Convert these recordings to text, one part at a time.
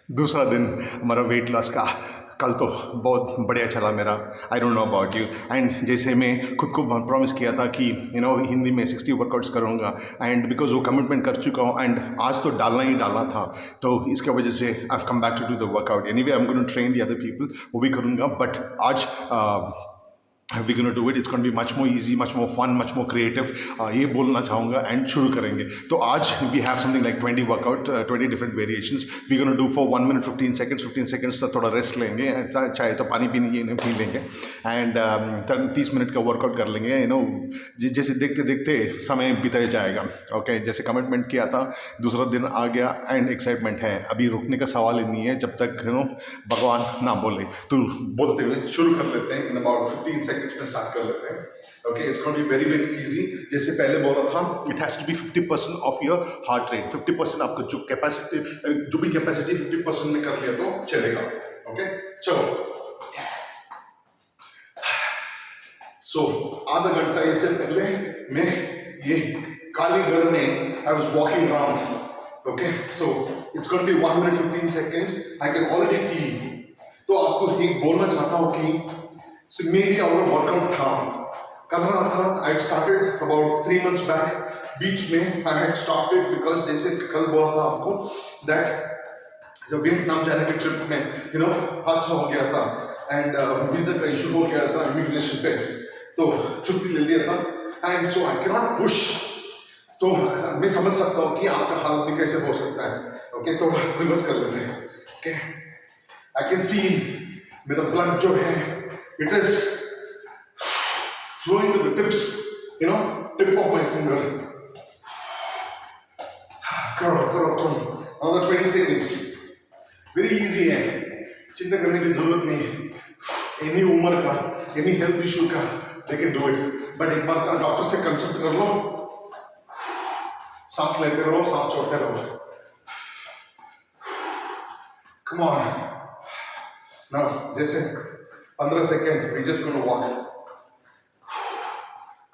दूसरा दिन हमारा वेट लॉस का कल तो बहुत बढ़िया चला मेरा। I don't know about you. And जैसे मैं खुद को प्रॉमिस किया था कि हिंदी में 60 वर्कआउट्स करूँगा, एंड बिकॉज वो कमिटमेंट कर चुका हूँ, एंड आज तो डालना ही डालना था, तो इसके वजह से I have come back to do the workout. Anyway I am going to train the other people, वो भी करूँगा, बट आज we're going to do it. It's going to be much more easy, much more fun, much more creative. ये बोलना चाहूँगा and शुरू करेंगे। तो आज we have something like 20 workout, 20 different variations. We're going to do for 1 minute 15 seconds, 15 seconds तक थोड़ा rest लेंगे, चाहे तो पानी पी लेंगे, एंड 30 मिनट का वर्कआउट कर लेंगे। जैसे देखते देखते समय बीता जाएगा। ओके, जैसे कमिटमेंट किया था, दूसरा दिन आ गया एंड एक्साइटमेंट है। अभी रुकने का सवाल ही नहीं है जब तक भगवान ना बोले। तो बोलते हुए शुरू कर लेते हैं। इन अबाउट 15 सेकंड्स में स्टार्ट कर लेते हैं। Okay, it's going to be very very easy. जैसे पहले बोला था, it has to be 50% of your heart rate. 50% आपका जो कैपेसिटी 50% में कर लिया तो चलेगा। ओके, चलो। सो आधा घंटा इससे पहले मैं ये कालीगढ़ में I was walking around. Okay, so it's going to be 1 minute 15 seconds. I can already feel. तो आपको एक बोलना चाहता हूँ कि मे बी आवर वर्कआउट था, कर रहा था। I started about 3 months back. बीच में आई हैड स्टॉप्ड बिकॉज जैसे कल बोला था आपको दैट जब वियतनाम जाने के ट्रिप में हादसा हो गया था एंड वीजा का इशू हो गया था इमिग्रेशन पे, तो छुट्टी ले लिया था and so I can not push. तो मैं समझ सकता हूँ कि आपका हालत भी कैसे हो सकता है। ओके, तो रिवर्स कर लेते हैं। ओके, आई कैन फील मेरा ब्लड जो है it is flowing to the tips, tip of my finger. करो another 20 seconds. Very easy है, चिंता करने की जरूरत नहीं। एनी उम्र का, एनी हेल्थ इशू का they can do it. But एक बार का डॉक्टर से कंसल्ट कर लो। सांस लेते रहो, सांस छोड़ते रहो। Come on. Now जैसे 15 second we just gonna walk.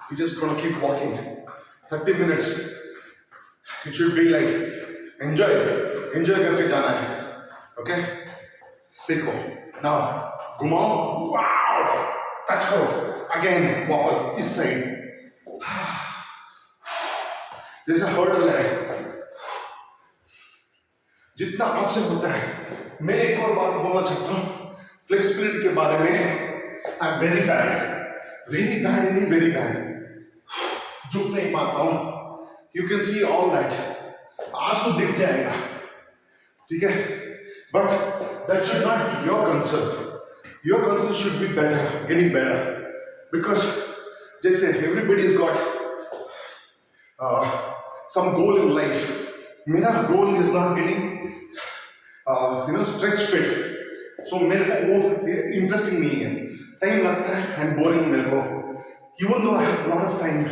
We're just gonna keep walking. 30 minutes. It should be like enjoy करके जाना है। Okay? सीखो। Now घुमाओ। Wow! Touch करो। Again वापस इस साइड। जैसे हर्डल है, जितना आपसे होता है। मैं एक और बात बोलना चाहता हूँ फ्लेक्सिबिलिटी के बारे में। I am very bad. झुक नहीं पाता हूं। You can see all that. आज तो दिख जाएगा, ठीक है, but that should not be your concern. Your concern should be better, getting better, because जैसे everybody is got some goal in life. मेरा goal is not getting stretch fit. So मेरे को वो इंटरेस्टिंग नहीं है, टाइम लगता है and boring मेरे को। Even though I have lot of time,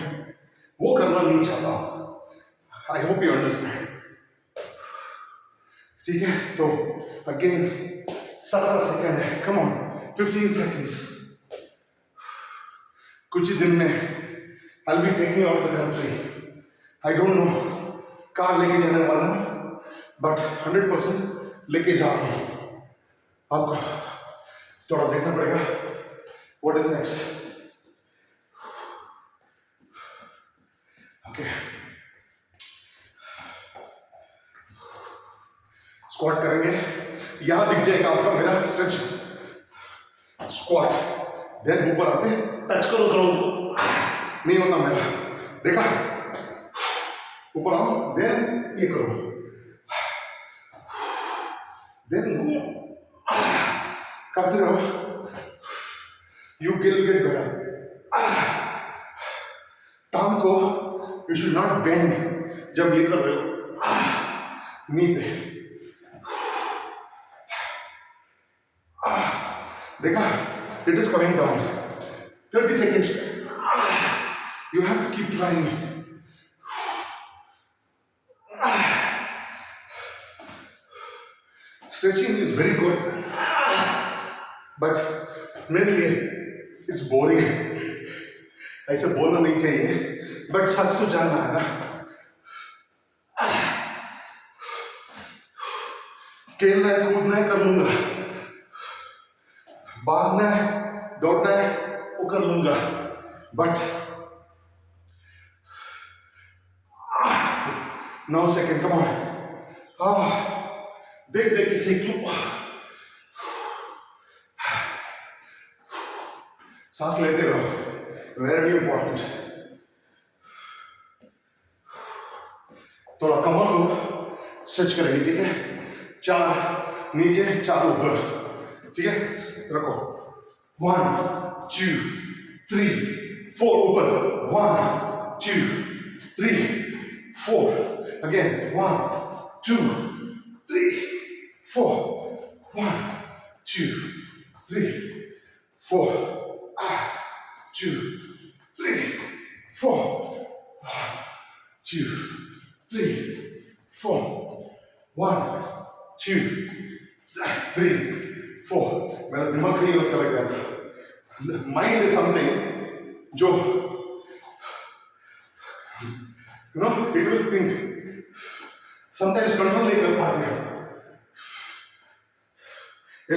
वो करना नहीं चाहता। आई होप यू अंडरस्टैंड, ठीक है। तो अगेन 17 सेकेंड है। Come on, 15 seconds. कुछ ही दिन में I will be taking out the country. I don't know car लेके जाने वाला हूँ, बट 100% लेके जा रहा हूँ। आपको थोड़ा देखना पड़ेगा what is next. Okay, squat करेंगे। यहां दिख जाएगा आपका मेरा स्ट्रेच स्क्वाट। देन ऊपर आते टच करो ग्राउंड को। नहीं होता मेरा, देखा? ऊपर आओ, देन ये करो, देन घूमो, करते रहो। You will get better. टांग को यू शुड नॉट बेंड जब ये कर रहे हो नी पे। देखा? It is coming down. 30 seconds. You have to keep trying. Stretching is very good, but मेरे लिए it's boring. ऐसे बोलना नहीं चाहिए, बट सच तो जानना है ना। खेलना है, कूदना है, कर लूंगा, भागना है, दौड़ना है, वो कर लूंगा, बट 9 सेकेंड, कम ऑन, देख देख के सीख लो, सांस लेते रहो, वेरी इंपॉर्टेंट। थोड़ा कमर को स्ट्रेच करेंगे, ठीक है, 4 नीचे 4 ऊपर, ठीक है, रखो, 1 2 3 4 ऊपर, 1 2 3 4, again 1 2 3 4, 1 2 3 4, 2 3 4, 1 2 3 4, 1 2 3 4। मेरा दिमाग कहीं और चला गया था। माइंड इज समथिंग जो you know it will think, sometimes control नहीं कर पाते हैं,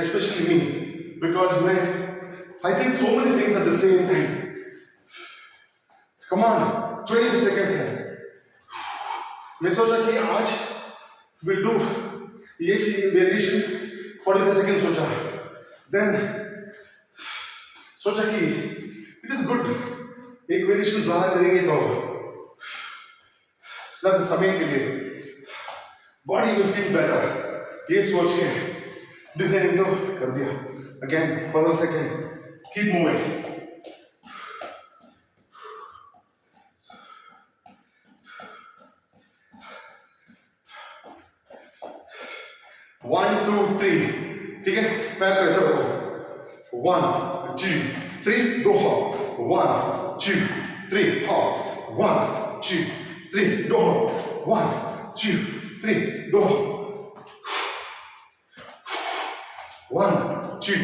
especially me, because मैं I think so many things at the same time. Come on, 20 seconds है। मैं सोचा कि आज विल डू ये वेरिएशन 45 सेकेंड सोचा, देन सोचा कि इट इज गुड, एक वेरिएशन ज्यादा करेंगे तो सर समय के लिए बॉडी विल फील बेटर, ये सोच के डिजाइन तो कर दिया। Again 15 second, keep moving, one two three, ठीक है, पैर पे ऐसे रखो, 1 2 3 2 hop, 1 2 3 hop, 1 2 3 2 hop, 1 2 3 2 hop, 1 2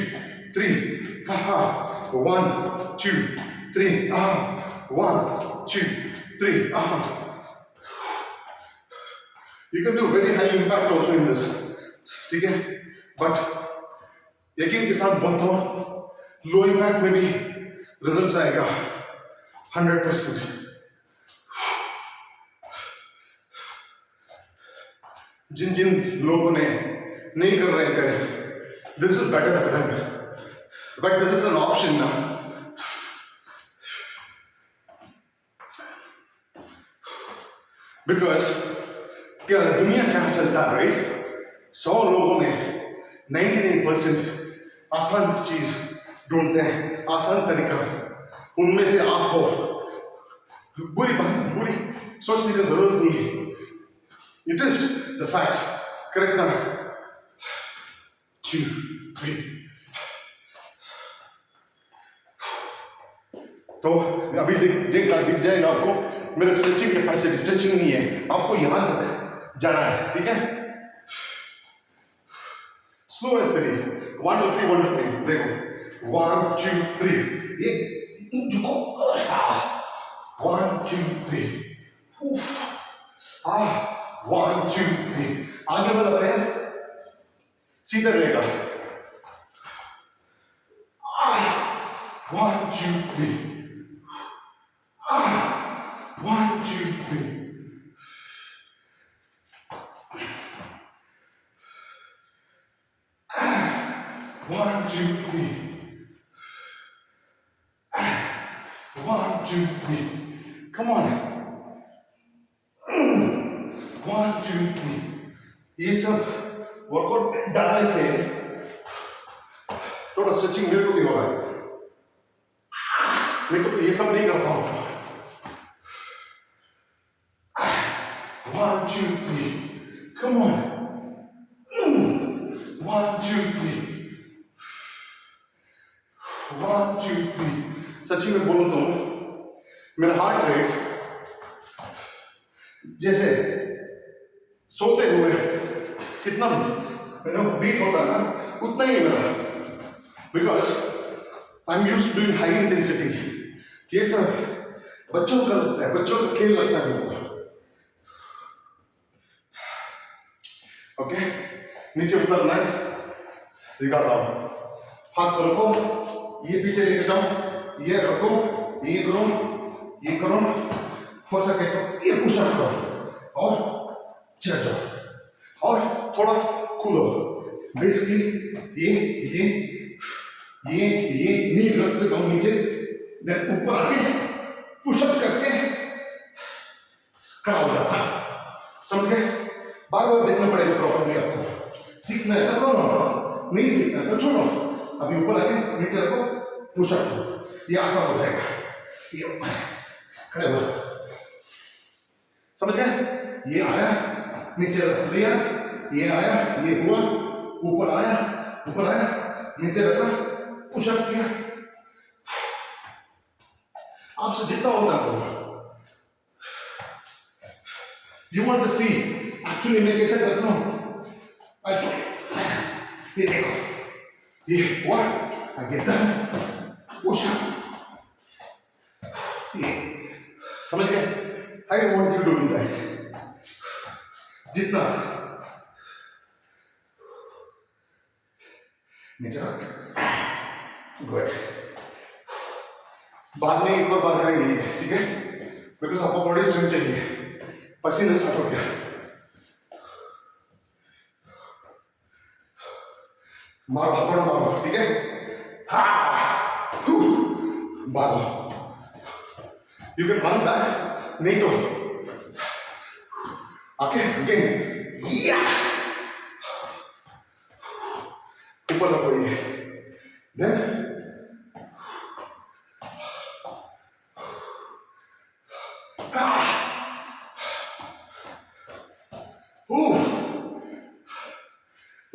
3 ha 1 2 3 1 2 3 You can do very high impact also in this, ठीक है, बट यकीन के साथ बोलता हूँ लो इम्पैक्ट में भी रिजल्ट्स आएगा 100%। जिन जिन लोगों ने नहीं कर रहे थे, this is better for them, but this is an option ना, बिकॉज क्या दुनिया क्या चलता है, राइट? 100 लोगों ने 99% आसान चीज ढूंढते हैं, आसान तरीका, उनमें से आपको बुरी सोचने की जरूरत नहीं है। It is the fact, correct ना? 2 3 तो अभी दिख जाएगा आपको मेरे स्ट्रेचिंग कैपेसिटी, स्ट्रेचिंग नहीं है, आपको यहां तक जाना है, ठीक है? स्लो एज 3 1 2 3 1 2 3, देखो 1 2 3, ये झुको, 1 2 3, 1 2 3, आगे वाला पैर सीधा रहेगा, 1 2 3, 1 2 3, 1 2 3, 1 2 3, come on, 1 2 3। ये सब वर्कआउट डालने से थोड़ा स्ट्रेचिंग मेरे को भी हो रहा है, मैं तो ये सब नहीं करता हूँ। 1 2 3, come on, 1 2 3, 1 2 3। सच्ची में बोलूं तो मेरा हार्ट रेट जैसे सोते हुए कितना बीट होता है ना, उतना ही मेरा, because I am used to doing high intensity. ये सब बच्चों का लगता है, बच्चों का खेल लगता है मेरे को। ओके, नीचे उतरना है, दिखाता हूँ। हाथ को रखो, ये पीछे लेके जाओ, ये रखो, ये करो, ये करो, हो सके तो ये पुशअप करो और चढ़ जाओ और थोड़ा कूदो। बेसिकली ये नी रख देता हूँ नीचे, देन ऊपर आके पुशअप करके खड़ा हो जाता है। समझ गए? बार बार देखना पड़ेगा प्रॉपर्ली आपको। सीखना है तो करो, नहीं सीखना है तो छोड़ो। अभी ऊपर आके नीचे रखो, पुशअप करो, ये आसान हो जाएगा। ये खड़े हो जाओ, समझ गए? ये आया, नीचे रख लिया, ये आया, ये हुआ, ऊपर आया, नीचे रखा, पुशअप किया। आपसे जितना होता करो। You want to see actually मैं कैसे करता हूँ? ये देखो, ये हुआ, I get done, push up, ये समझ गए? I don't want you to do that. जितना नीचे रख, good. बाद में एक और बार करेंगे, ठीक है? बिकॉज आपको बॉडी स्ट्रेंथ चाहिए। पसीना स्टार्ट हो गया, मारो, हथौड़ा मारो, ठीक है? मारो। यू कैन रन बैक, नहीं तो आके अगेन, ऊपर रखो ये, देन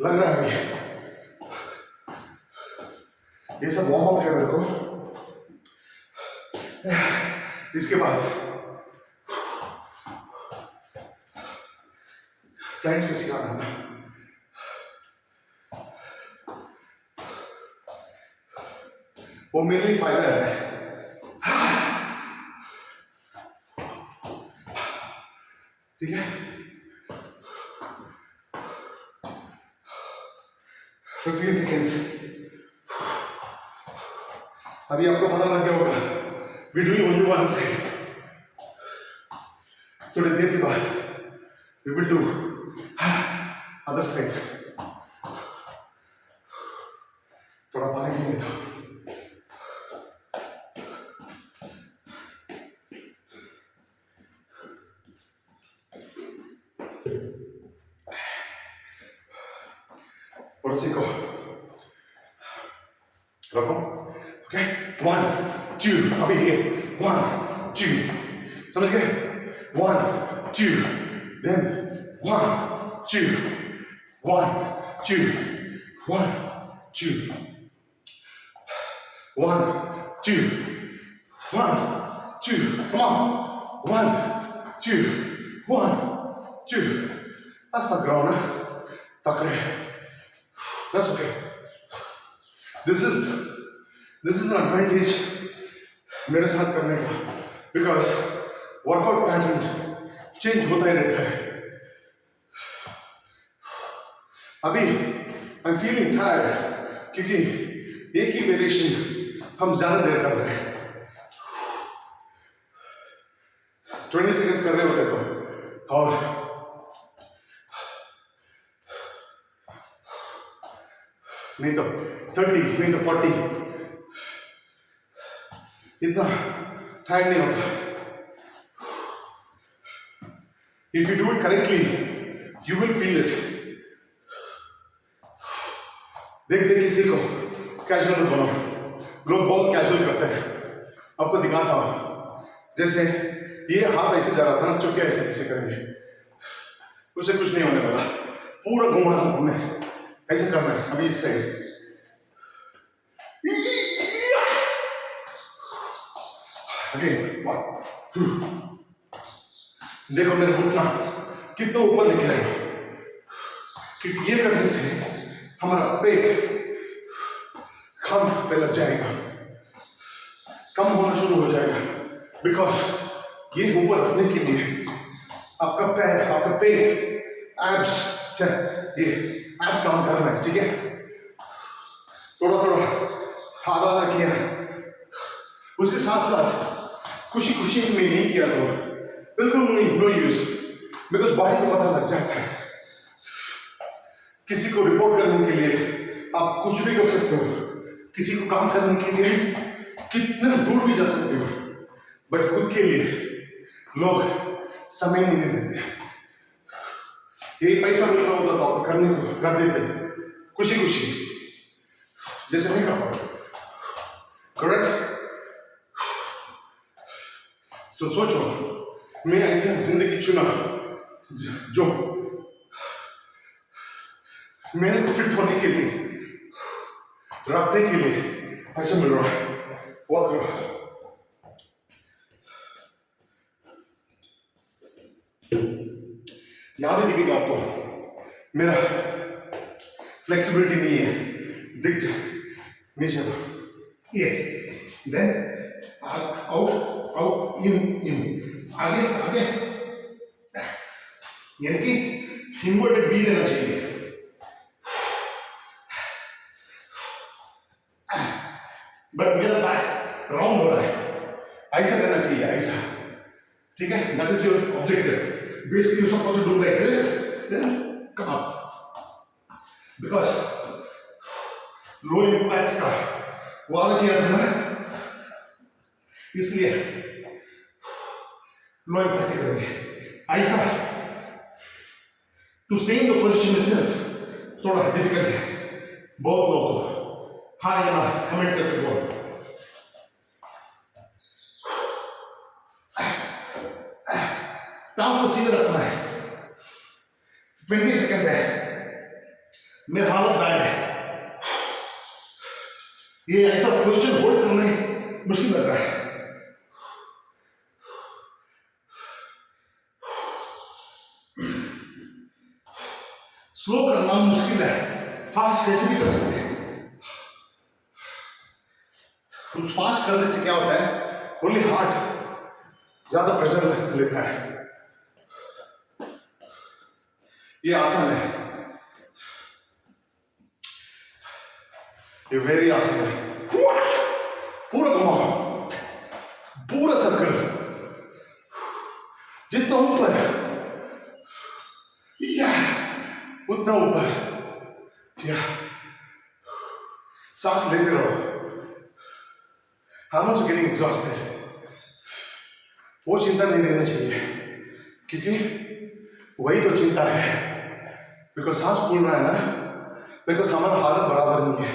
लग रहा है ये सब वार्म अप है मेरे को। इसके बाद क्लाइंट्स को सिखाना है। वो मेरे लिए फायदा है। ठीक है, 15 seconds। अभी आपको पता लग गया होगा, we do only one side। थोड़ी देर के बाद we will do other side। थोड़ा पानी पीने दो। थोड़ा सीखो, रखो, ओके? 1 2, अभी ये 1 2, समझ गए? 1 2, then 1 2 1 2 1 2 1 2 1 2, come on, 1 2 1 2, that's not ground, tak rahe, that's okay। This is an advantage मेरे साथ करने का, because वर्कआउट पैटर्न चेंज होता ही रहता है। अभी आई एम फीलिंग टायर्ड क्योंकि एक ही वेरिएशन हम ज्यादा देर कर रहे हैं। 20 सेकेंड्स कर रहे होते तो, और नहीं तो 30, नहीं तो 40, इतना टाइम नहीं होता। If you do it correctly, you will feel it। देख देख किसी को कैजुअल बनो, लोग बहुत कैजुअल करते हैं। आपको दिखाता हूं, जैसे ये हाथ ऐसे जा रहा था ना, चुपके ऐसे ऐसे करेंगे, उससे कुछ नहीं होने वाला। पूरा घुमाना हमने ऐसे करना है। अभी इससे अगेन 1 2, देखो मेरे घुटना कितना ऊपर लेके आए, क्योंकि ये करने से हमारा पेट कम पे लग जाएगा, कम होना शुरू हो जाएगा। बिकॉज ये ऊपर रखने के लिए आपका पैर, आपका पेट, एब्स, ये एब्स काम करना है, ठीक है? थोड़ा थोड़ा आधा आधा किया, उसके साथ साथ खुशी खुशी में नहीं किया तो बिल्कुल नहीं, नो यूज, बिकॉज बॉडी को पता लग जाता है। किसी को रिपोर्ट करने के लिए आप कुछ भी कर सकते हो, किसी को काम करने के लिए कितना दूर भी जा सकते हो, बट खुद के लिए लोग समय नहीं देते। यही पैसा मिल रहा होता तो आप करने को कर देते खुशी खुशी, जैसे नहीं कर पाते, करेक्ट? सोचो, मैं ऐसी जिंदगी चुना जो मेरे को फिट होने के लिए, रखने के लिए पैसा मिल रहा है, वो करो। याद ही दिखेगा आपको, मेरा फ्लेक्सिबिलिटी नहीं है, दिख जाए नीचे को, ये देन आउट आउट इन आगे आगे, यानी कि इन्वर्टेड वी रहना चाहिए। बट मेरा बैक राउंड हो रहा है, ऐसा करना चाहिए, ऐसा, ठीक है? That is your objective. Basically, you're supposed to do like this, then come up. Because low impact का वाला किया था ना, इसलिए low impact करेंगे। ऐसा to stay in the position itself थोड़ा difficult है बहुत लोगों को। हाँ या ना कमेंट करके बोलो। टांग को सीधे रखना है, 20 सेकंड है, मेरा हालत बैड है, ये ऐसा पोजीशन होल्ड करने मुश्किल लग रहा है। स्लो करना मुश्किल है, फास्ट कैसे भी कर सकते हैं। फास्ट करने से क्या होता है, ओनली हार्ट ज्यादा प्रेशर लेता है। ये आसान है, ये वेरी आसान है। पूरा घुमाओ, पूरा सर्कल, जितना ऊपर या उतना ऊपर, या सांस लेते रहो। हम लोग गेटिंग एग्जॉस्टेड, वो चिंता नहीं रहना चाहिए, क्योंकि वही तो चिंता है। बिकॉज सांस फूल रहा है ना, बिकॉज हमारा हालत बराबर नहीं है।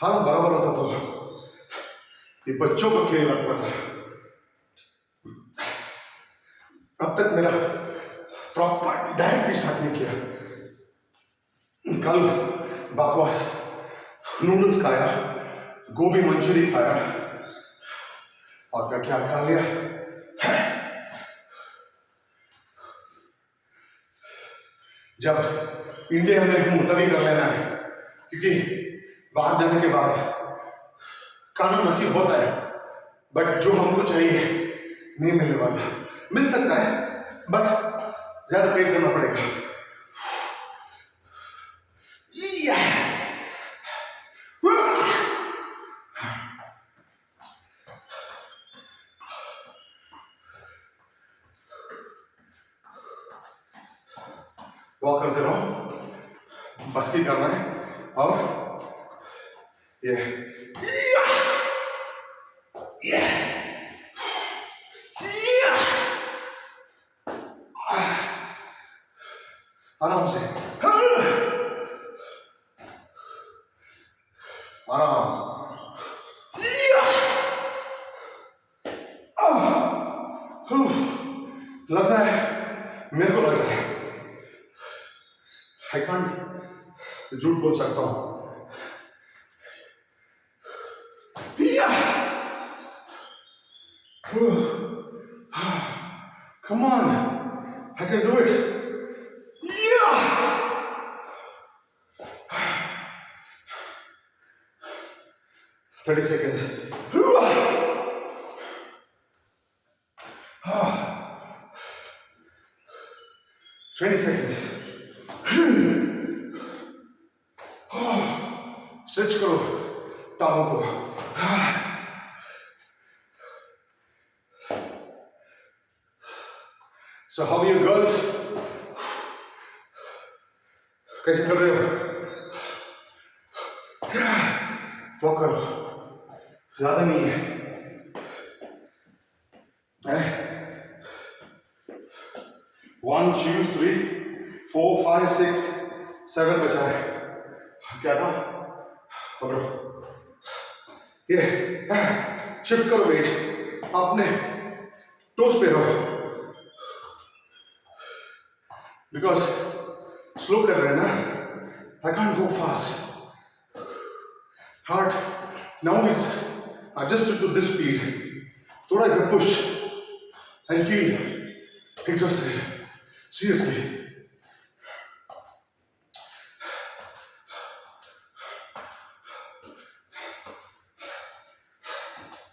हालत बराबर होता तो ये बच्चों को खेल लगता था। अब तक मेरा प्रॉपर डाइट भी स्टार्ट नहीं किया। कल बकवास नूडल्स खाया, गोभी मंचूरी खाया, और क्या क्या खा लिया। जब इंडिया में हूं तभी कर लेना है, क्योंकि बाहर जाने के बाद खाना नसीब होता है, बट जो हमको चाहिए नहीं मिलने वाला। मिल सकता है बट ज्यादा पे करना पड़ेगा। वॉक करते रहो, बस की करना है, और ये आराम से, आराम। लग रहा है, मेरे को लग रहा है, आई कांट झूठ बोल सकता हूं। Come on, I can do it. 30 seconds. 20 seconds. Stretch करो टांगों को। So how are you girls? कैसे कर रहे हो? वॉक करो, ज्यादा नहीं है। 1 2 3 4 5 6 7 बचा है। क्या था? पकड़ो, ये शिफ्ट करो वेट, अपने टोस पे रहो, बिकॉज स्लो कर रहे हैं ना। I can't go fast. Heart now is adjusted to this speed. थोड़ा if you push and feel exhausted, seriously.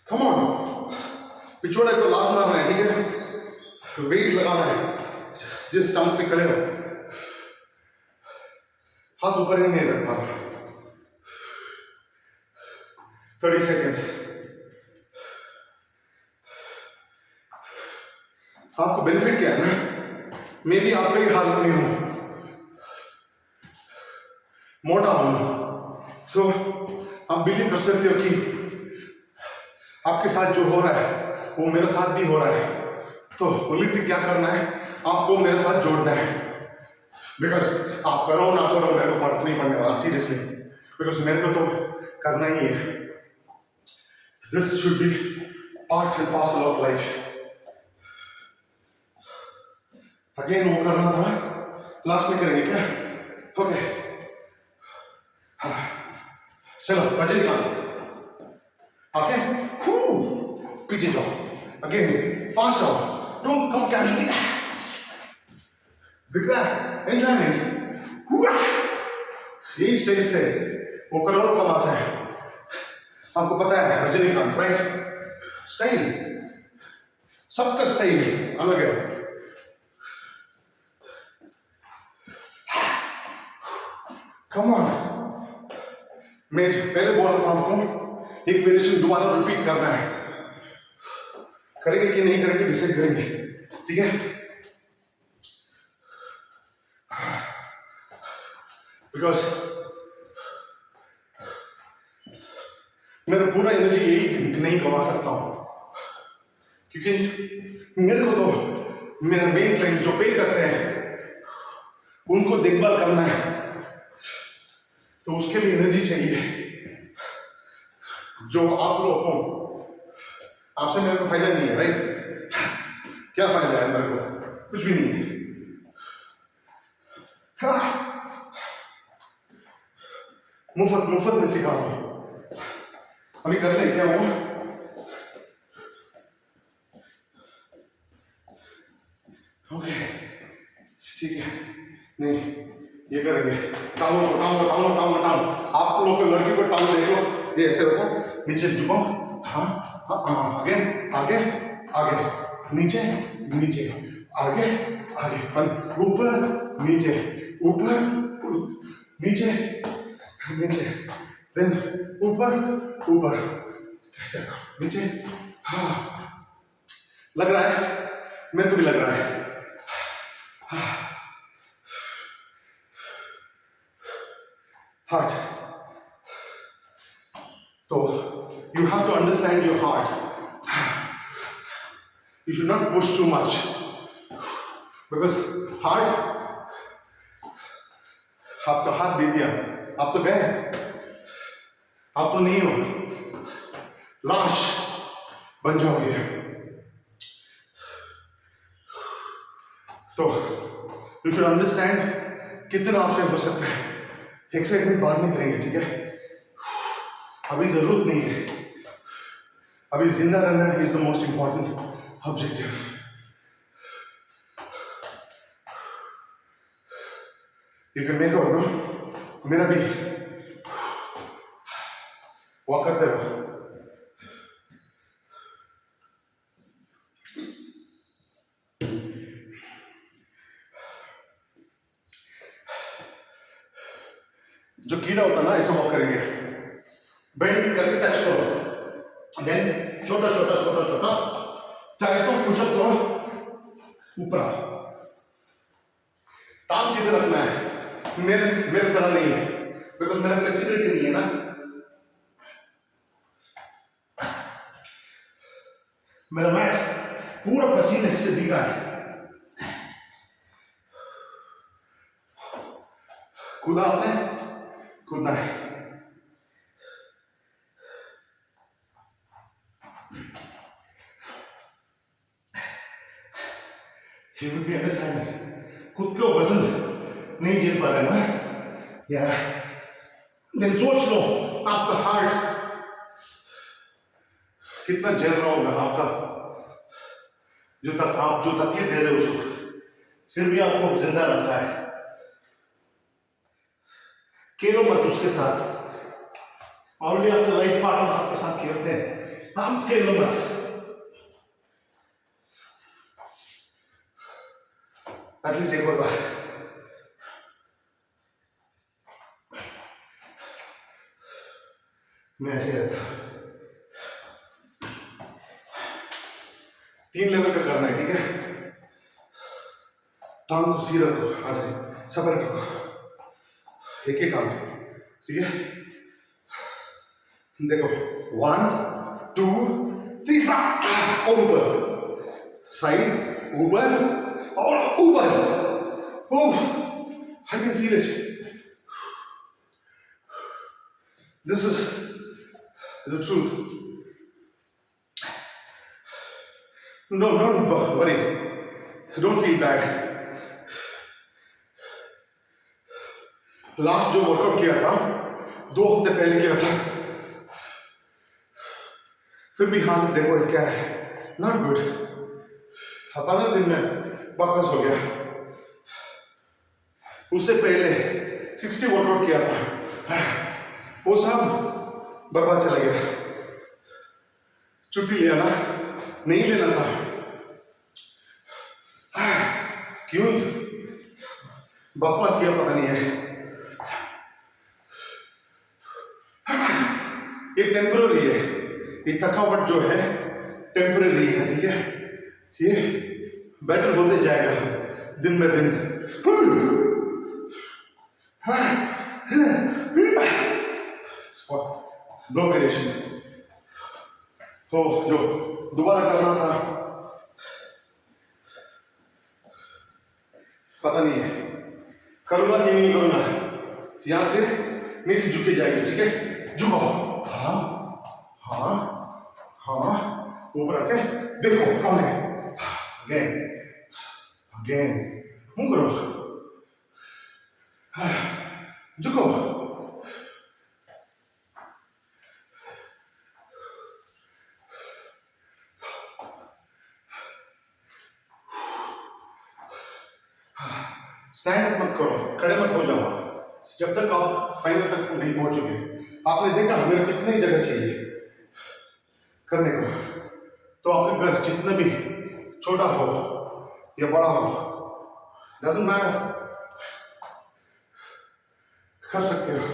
Come on, पिछोड़े को लात मारना है, ठीक है? वेट लगाना है, जिस स्टंप पे खड़े हो हाथ ऊपर ही नहीं रख पा रहा। 30 seconds। आपको बेनिफिट क्या है ना, मे बी आपका ही हालत में हूं, मोटा हूं, सो आप बिलीव कर सकते हो कि आपके साथ जो हो रहा है वो मेरे साथ भी हो रहा है। तो ओनली थिंग क्या करना है, आपको मेरे साथ जोड़ना है। बिकॉज आप करो ना करो मेरे को फर्क नहीं पड़ने वाला, सीरियसली, बिकॉज मेरे को तो करना ही है। This should be part and parcel of life. Again वो करना था, लास्ट में करेंगे क्या? ओके, चलो रजनीकांत, ओके, पीछे जाओ, अगेन फास्ट जाओ, डोंट कम कैजुअली, दिख रहा है एंजॉयमेंट, यही स्टेज से वो करोड़ कमाता है। आपको पता है रजनीकांत, राइट? स्टाइल, सबका स्टाइल अलग है। कम ऑन, मैं पहले बोल रहा था आपको, एक वेरिएशन दोबारा रिपीट करना है। करेंगे कि नहीं करेंगे डिसाइड करेंगे, ठीक है? बिकॉज मेरा पूरा एनर्जी यही नहीं गवा सकता हूं, क्योंकि मेरे को तो मेरा मेन क्लाइंट जो पे करते हैं उनको देखभाल करना है, तो उसके लिए एनर्जी चाहिए। जो आप लोग को, आपसे मेरे को फायदा नहीं है, राइट? क्या फायदा है मेरे को? कुछ भी नहीं है। मुफ्त में सिखा रहा हूं। अभी कर ले क्या हुआ? ओके, ठीक है, नहीं ये करेंगे। टांगों टांग। आप लोग लड़की को टांग देख लो, ये ऐसे रखो, नीचे झुको, हाँ हाँ हाँ, आगे, नीचे, आगे, ऊपर, नीचे, देन ऊपर, कैसे नीचे, हाँ, लग रहा है, मेरे को भी लग रहा है। Heart. So you have to understand your heart. You should not push too much, because heart, आपका हाथ दे दिया, आप तो गए, आप तो नहीं हो, लाश बन जाओगे। तो you should understand कितना आपसे हो सकता है। एक्साइटमेंट बाद में करेंगे, ठीक है? अभी जरूरत नहीं है, अभी जिंदा रहना is the most important objective. You can make out no, मेरा भी वॉक करते रहो। जो कीड़ा होता है ना, ऐसे वॉक करेंगे। बेंड करके टच करो, देन छोटा छोटा छोटा छोटा, चाहे तो पुशअप करो, ऊपर आओ, टांग सीधे रखना है, मेरे मेरे तरह नहीं है, बिकॉज मेरा फ्लेक्सिबिलिटी नहीं है ना, मेरा मैट पूरा पसीने से भीगा है, कूदा आपने, कूदना है, you will be understanding, खुद को वजन नहीं झेल पा रहे ना, या देन सोच लो आपका हार्ट कितना झेल रहा होगा आपका, जो तकलीफ दे रहे हो उसको, फिर भी आपको जिंदा रखा है, खेलो मत उसके साथ, ऑलरेडी आपके लाइफ पार्टनर्स आपके साथ खेलते हैं, आप खेलो मत, एटलीस्ट एक और बार, मैं ऐसे रहता, 3 लेवल का करना है, ठीक है, टांग को सीधा रखो, आ जाए सपर रखो, एक ही टांग, ठीक है, देखो 1 2 तीसरा, और ऊपर, साइड, ऊपर और ऊपर, I can feel it, this is the truth, no don't worry, don't feel bad, last जो वर्कआउट किया था 2 हफ्ते पहले किया था, फिर भी हाथ देखो क्या है, नॉट गुड, 15 दिन में वापस हो गया, उससे पहले 60 वर्कआउट किया था, वो सब बर्बाद चला गया, छुट्टी लिया ना, नहीं लेना था, क्यों बकवास किया पता नहीं है, ये टेम्पररी है, ये थकावट जो है टेम्पररी है, ठीक है, ये बेटर होते जाएगा दिन में दिन, नो वेरिएशन, तो जो दोबारा करना था पता नहीं है, करूंगा कि नहीं करूंगा, यहां से नीचे झुके जाएगी, ठीक है, झुको, हाँ हाँ हाँ, ऊपर आके देखो कौन है, अगेन अगेन, मुंह करो, झुको, स्टैंड अप मत करो, खड़े मत हो जाओ, जब तक आप फाइनल तक नहीं पहुंचोगे, आपने देखा मेरे को कितनी जगह चाहिए करने को, तो आपके घर जितना भी छोटा हो या बड़ा हो, डजंट मैटर, कर सकते हो,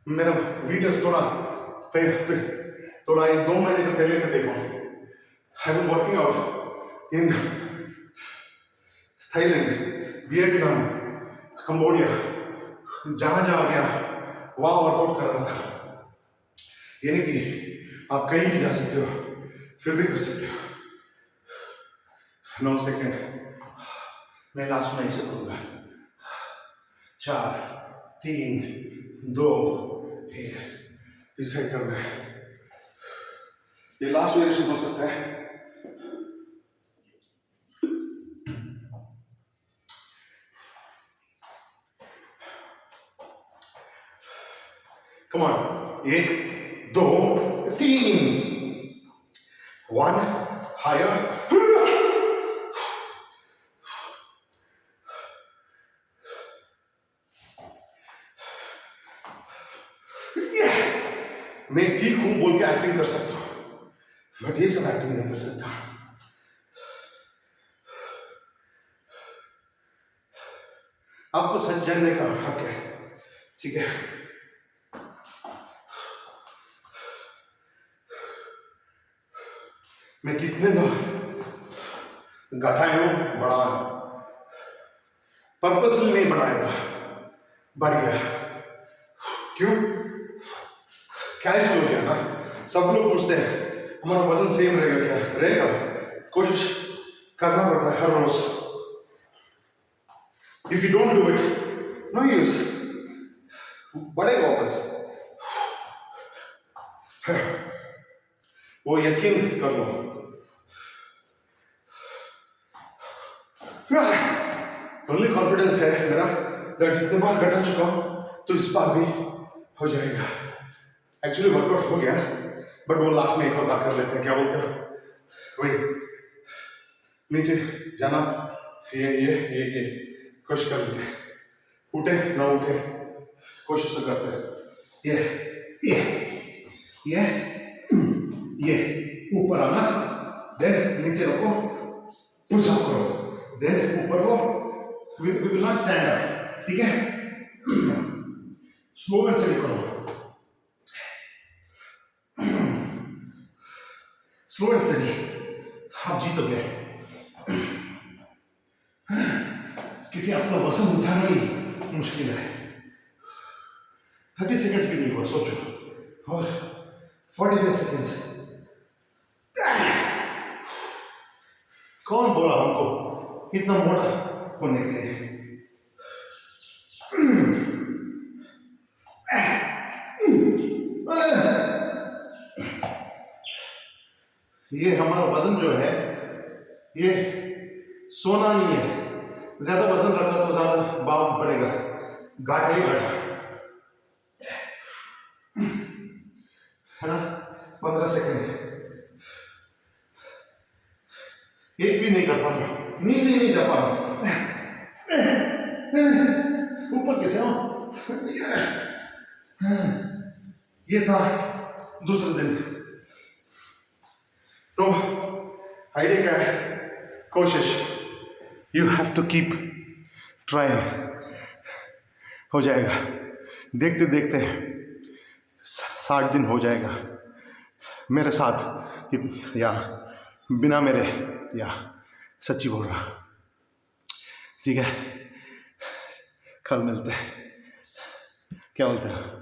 मेरा वीडियोस थोड़ा थोड़ा 2 महीने के पहले का देखो, I was working out in Thailand, Vietnam, Cambodia, जहां जहां गया वहां वर्कआउट कर रहा था, यानी कि आप कहीं भी जा सकते हो, फिर भी कर सकते हो, 9 सेकेंड, मैं लास्ट में ऐसे करूंगा, 4 3 2 1, इसे करना है, ये लास्ट वेरिएशन हो सकता है, कम ऑन, 1 2 3, 1 हायर, मैं ठीक हूं बोल के एक्टिंग कर सकता हूं, बट ये सब एक्टिंग नहीं कर सकता, आपको सच जानने का हक है, ठीक है, मैं कितने बार घटाया हूँ, बढ़ा पर्पसली नहीं बढ़ाया था, बढ़ गया। क्यों? कैजुअल हो गया ना। सब लोग पूछते हैं हमारा वजन सेम रहेगा क्या? रहेगा, कोशिश करना पड़ता है हर रोज। If you don't do it, no use, बढ़ेगा वापस। वो यकीन कर लो। ओनली कॉन्फिडेंस है मेरा दैट जितने बार घटा चुका हूं तो इस बार भी हो जाएगा। एक्चुअली वर्कआउट हो गया, बट वो लास्ट में एक और बार कर लेते हैं। क्या बोलते हो? वही नीचे जाना, ये कोशिश कर लेते हैं। उठे ना उठे, कोशिश तो करते हैं। ये ऊपर आना, देन नीचे रखो, पुश अप करो, देन ऊपर लो। We will not stand up, ठीक है? स्लो एंड स्टेडी करो, स्लो एंड स्टेडी। आप जीतोगे, क्योंकि आपका वजन उठाना ही मुश्किल है। 30 सेकंड्स भी नहीं हुआ, सोचो, और 45 सेकंड्स। कौन बोला हमको इतना मोटा होने के लिए? ये हमारा वजन जो है, ये सोना नहीं है। ज्यादा वजन रखा तो ज्यादा भाव बढ़ेगा, घाटा ही घाटा है ना। 15 सेकंड, एक भी नहीं कर पा रहा, नीचे ही नहीं जा पा रहा, ऊपर कैसे हो? ये था दूसरे दिन। तो आइडिया क्या है? कोशिश, you have to keep trying. हो जाएगा, देखते देखते 60 दिन हो जाएगा मेरे साथ, या बिना मेरे, या सच्ची बोल रहा। ठीक है, कल मिलते हैं। क्या बोलते हैं?